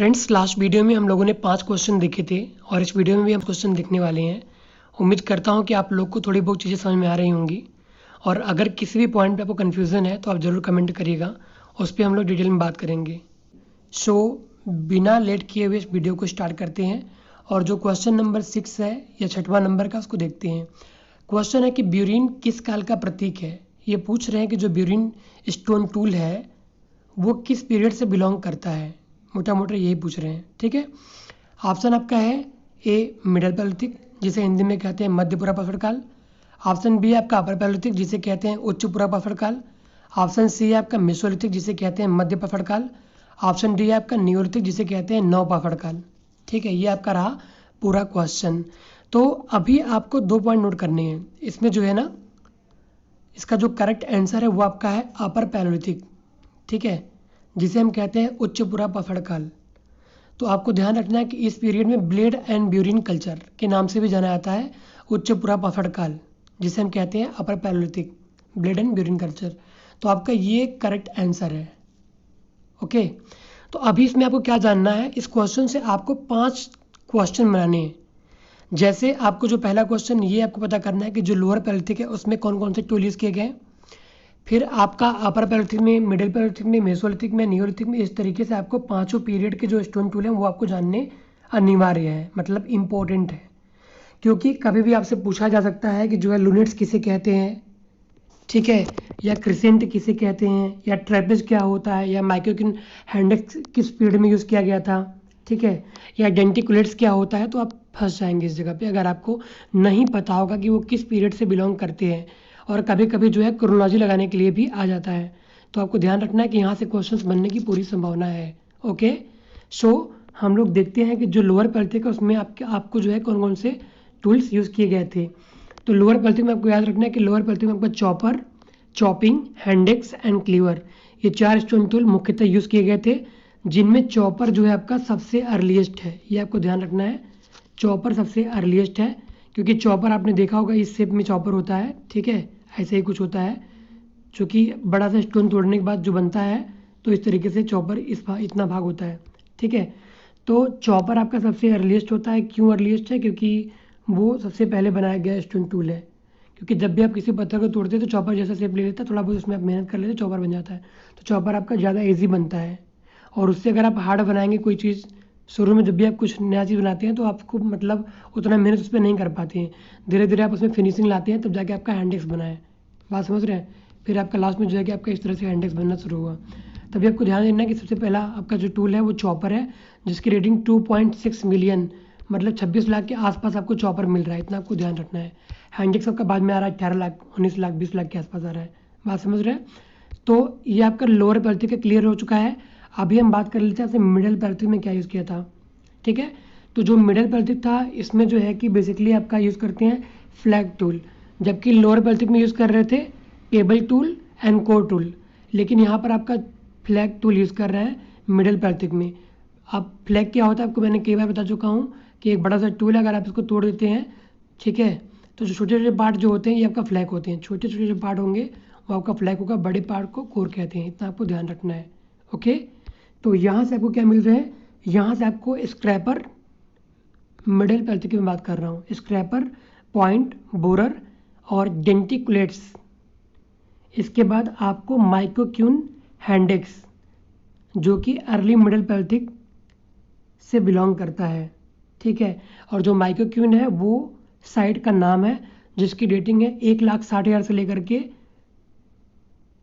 Friends, last video में हम लोगों ने 5 क्वेश्चन देखे थे और इस वीडियो में भी हम क्वेश्चन देखने वाले हैं। उम्मीद करता हूं कि आप लोग को थोड़ी बहुत चीज़ें समझ में आ रही होंगी और अगर किसी भी पॉइंट पे आपको कन्फ्यूज़न है तो आप ज़रूर कमेंट करिएगा, उस पर हम लोग डिटेल में बात करेंगे। सो बिना लेट किए हुए इस वीडियो को स्टार्ट करते हैं और जो क्वेश्चन नंबर 6 है या 6वां नंबर का, उसको देखते हैं। क्वेश्चन है कि ब्यूरीन किस काल का प्रतीक है। ये पूछ रहे हैं कि जो ब्यूरीन स्टोन टूल है वो किस पीरियड से बिलोंग करता है। मोटा मोटा यही पूछ रहे हैं, ठीक है। ऑप्शन आपका है ए मिडल पैलेolithic, जिसे हिंदी में कहते हैं मध्य पूर्व पाषाण काल। ऑप्शन बी आपका अपर पैलेolithic, जिसे कहते हैं उच्च पूर्व पाषाण काल। ऑप्शन सी है आपका मेसोलिथिक, जिसे कहते हैं मध्य पाषाण काल। ऑप्शन डी है आपका नियोलिथिक, जिसे कहते हैं नव पाषाण काल। ठीक है, ये आपका रहा पूरा क्वेश्चन। तो अभी आपको 2 पॉइंट नोट करने हैं। इसमें जो है ना, इसका जो करेक्ट आंसर है वो आपका है अपर पैलेolithic, ठीक है, जिसे हम कहते हैं उच्च पूर्व पाषाण काल। तो आपको ध्यान रखना है कि इस पीरियड में ब्लेड एंड ब्यूरीन कल्चर के नाम से भी जाना जाता है उच्च पूर्व पाषाण काल, जिसे हम कहते हैं अपर पैलेolithic, ब्लेड एंड ब्यूरीन कल्चर। तो आपका ये करेक्ट आंसर है। ओके, तो अभी इसमें आपको क्या जानना है, इस क्वेश्चन से आपको 5 क्वेश्चन बनाने हैं। जैसे आपको जो पहला क्वेश्चन, ये आपको पता करना है कि जो लोअर पैलेolithic है उसमें कौन कौन से टूल यूज़ किए गए। फिर आपका अपर पैलेolithic में, मिडिल पैलेolithic में, मेसोलिथिक में, नियोलिथिक में, इस तरीके से आपको 5 पीरियड के जो स्टोन टूल हैं वो आपको जानने अनिवार्य है, मतलब इम्पोर्टेंट है। क्योंकि कभी भी आपसे पूछा जा सकता है कि जो है लूनेट्स किसे कहते हैं, ठीक है, या क्रिसेंट किसे कहते हैं, या ट्रेपेज क्या होता है, या माइक्रोकिन हैंडेक्स किस पीरियड में यूज़ किया गया था, ठीक है, या डेंटिकुलेट्स क्या होता है। तो आप फंस जाएंगे इस जगह पे अगर आपको नहीं पता होगा कि वो किस पीरियड से बिलोंग करते हैं। और कभी कभी जो है क्रोनोलॉजी लगाने के लिए भी आ जाता है। तो आपको ध्यान रखना है कि यहाँ से क्वेश्चंस बनने की पूरी संभावना है। ओके, सो हम लोग देखते हैं कि जो लोअर पैलेolithic है उसमें आपको जो है कौन कौन से टूल्स यूज़ किए गए थे। तो लोअर पैलेolithic में आपको याद रखना है कि लोअर पैलेolithic में आपका चॉपर, चॉपिंग, हैंडेक्स एंड क्लीवर, ये 4 स्टोन टूल मुख्यतः यूज़ किए गए थे, जिनमें चॉपर जो है आपका सबसे अर्लीस्ट है। ये आपको ध्यान रखना है, चॉपर सबसे अर्लीस्ट है, क्योंकि चॉपर आपने देखा होगा इस शेप में चॉपर होता है, ठीक है, ऐसे ही कुछ होता है, जो कि बड़ा सा स्टोन तोड़ने के बाद जो बनता है, तो इस तरीके से चॉपर इतना भाग होता है, ठीक है। तो चॉपर आपका सबसे अर्लीस्ट होता है। क्यों अर्लीस्ट है? क्योंकि वो सबसे पहले बनाया गया स्टोन टूल है। क्योंकि जब भी आप किसी पत्थर को तोड़ते हैं तो चॉपर जैसा शेप ले लेता है, थोड़ा बहुत उसमें आप मेहनत कर लेते, चॉपर बन जाता है। तो चॉपर आपका ज़्यादा ईजी बनता है। और उससे अगर आप हार्ड बनाएंगे कोई चीज़, शुरू में जब भी आप कुछ नया चीज़ बनाते हैं तो आपको मतलब उतना मेहनत उस पर नहीं कर पाते हैं, धीरे धीरे आप उसमें फिनिशिंग लाते हैं, तब जाके आपका हैंडेक्स बना है। बात समझ रहे हैं? फिर आपका लास्ट में जो है कि आपका इस तरह से हैंडेक्स बनना शुरू हुआ। तभी आपको ध्यान देना है कि सबसे पहला आपका जो टूल है वो चॉपर है, जिसकी रेटिंग 2.6 मिलियन, मतलब 26 लाख के आसपास आपको चॉपर मिल रहा है। इतना आपको ध्यान रखना है। हैंडेक्स आपका बाद में आ रहा है 18 लाख, 19 लाख, 20 लाख के आसपास आ रहा है। बात समझ रहे हैं? तो ये आपका लोअर पैलेolithic क्लियर हो चुका है। अभी हम बात कर लेते हैं मिडिल पैलेolithic में क्या यूज़ किया था, ठीक है। तो जो मिडिल पैलेolithic था, इसमें जो है कि बेसिकली आपका यूज़ करते हैं फ्लैग टूल, जबकि लोअर पैलेolithic में यूज़ कर रहे थे table tool and core tool. लेकिन यहाँ पर आपका फ्लैग टूल यूज़ कर रहे हैं मिडिल पैलेolithic में। अब फ्लैग क्या होता है आपको मैंने कई बार बता चुका हूँ कि एक बड़ा सा टूल है, अगर आप इसको तोड़ देते हैं, ठीक है, तो जो छोटे छोटे पार्ट जो होते हैं ये आपका फ्लैग होते हैं। छोटे छोटे जो पार्ट होंगे वो आपका फ्लैग होगा, बड़े पार्ट को कोर कहते हैं। इतना आपको ध्यान रखना है। ओके, तो यहाँ से आपको क्या मिल रहा है, यहाँ से आपको स्क्रैपर, मिडिल पैलेolithic की मैं बात कर रहा हूँ, स्क्रैपर, पॉइंट, बोरर और डेंटिकुलेट्स। इसके बाद आपको माइक्रोक्यून हैंडेक्स, जो कि अर्ली मिडिल पैलेolithic से बिलोंग करता है, ठीक है। और जो माइक्रोक्यून है वो साइट का नाम है, जिसकी डेटिंग है 1,60,000 से लेकर के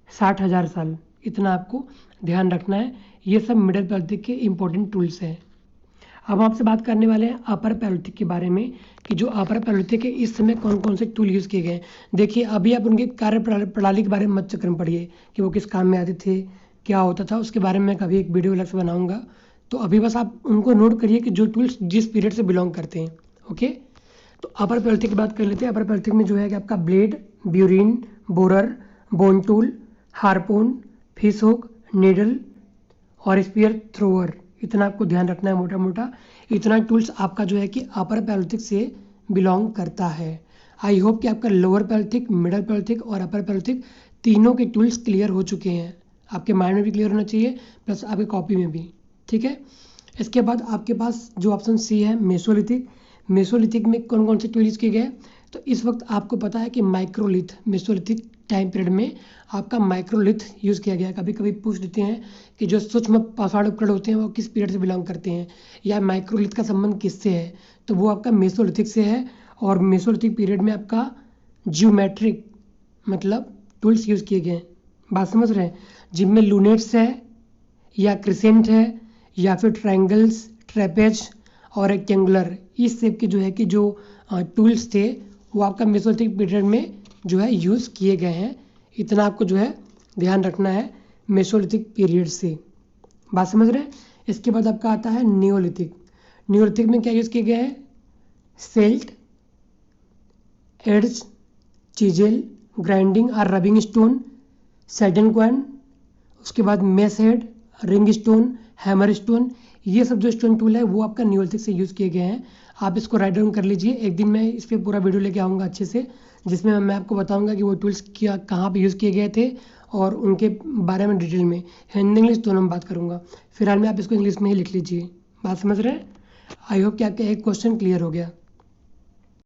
60,000 साल। इतना आपको ध्यान रखना है। ये सब मिडिल पैलेolithic के इंपॉर्टेंट टूल्स हैं। अब आपसे बात करने वाले हैं अपर पैलेolithic के बारे में, कि जो अपर पैलेolithic है इस समय कौन कौन से टूल यूज़ किए गए हैं। देखिए, अभी आप उनके कार्य प्रणाली के बारे में मत चक्कर में पड़िए कि वो किस काम में आते थे, क्या होता था, उसके बारे में मैं कभी एक वीडियो अलग से बनाऊंगा। तो अभी बस आप उनको नोट करिए कि जो टूल्स जिस पीरियड से बिलोंग करते हैं। ओके, तो अपर पैलेolithic की बात कर लेते हैं। अपर पैलेolithic में जो है कि आपका blade, ब्यूरीन, borer, bone tool, harpoon, fish hook, needle और स्पीयर थ्रोअर, इतना आपको ध्यान रखना है। मोटा मोटा इतना टूल्स आपका जो है कि अपर पैलेolithic से बिलोंग करता है। आई होप कि आपका लोअर पैलेolithic, मिडिल पैलेolithic और अपर पैलेolithic तीनों के टूल्स क्लियर हो चुके हैं। आपके माइंड में भी क्लियर होना चाहिए, प्लस आपके कॉपी में भी, ठीक है। इसके बाद आपके पास जो ऑप्शन सी है मेसोलिथिक। मेसोलिथिक में कौन कौन से टूल यूज़ किए गए? तो इस वक्त आपको पता है कि माइक्रोलिथ, मेसोलिथिक टाइम पीरियड में आपका माइक्रोलिथ यूज़ किया गया। कभी कभी पूछ देते हैं कि जो सूक्ष्म पाषाण उपकरण होते हैं वो किस पीरियड से बिलोंग करते हैं, या माइक्रोलिथ का संबंध किससे है, तो वो आपका मेसोलिथिक से है। और मेसोलिथिक पीरियड में आपका जियोमेट्रिक मतलब टूल्स यूज़ किए गए हैं। बात समझ रहे हैं? जिनमें लूनेट्स है, या क्रिसेंट है, या फिर ट्रायंगल्स, ट्रेपेज और रेक्टेंगुलर, इस शेप के जो है कि जो टूल्स थे वो आपका मेसोलिथिक पीरियड में जो है यूज़ किए गए हैं। इतना आपको जो है ध्यान रखना है मेसोलिथिक पीरियड से। बात समझ रहे हैं? इसके बाद आपका आता है नियोलिथिक। नियोलिथिक में क्या यूज़ किए गए हैं? सेल्ट, एड्स, चीजेल, ग्राइंडिंग और रबिंग स्टोन, सैडन कॉइन, उसके बाद mess head, ring stone, hammer stone, ये सब जो स्टोन टूल है वो आपका नियोलिथिक से यूज़ किए गए हैं। आप इसको राइट डाउन कर लीजिए। एक दिन मैं इस पर पूरा वीडियो लेके आऊँगा अच्छे से, जिसमें मैं आपको बताऊँगा कि वो टूल्स क्या कहाँ पे यूज़ किए गए थे और उनके बारे में डिटेल में हिंदी इंग्लिश दोनों में बात करूँगा। फिलहाल में आप इसको इंग्लिश में ही लिख लीजिए। बात समझ रहे हैं? आई होप कि आपका एक क्वेश्चन क्लियर हो गया।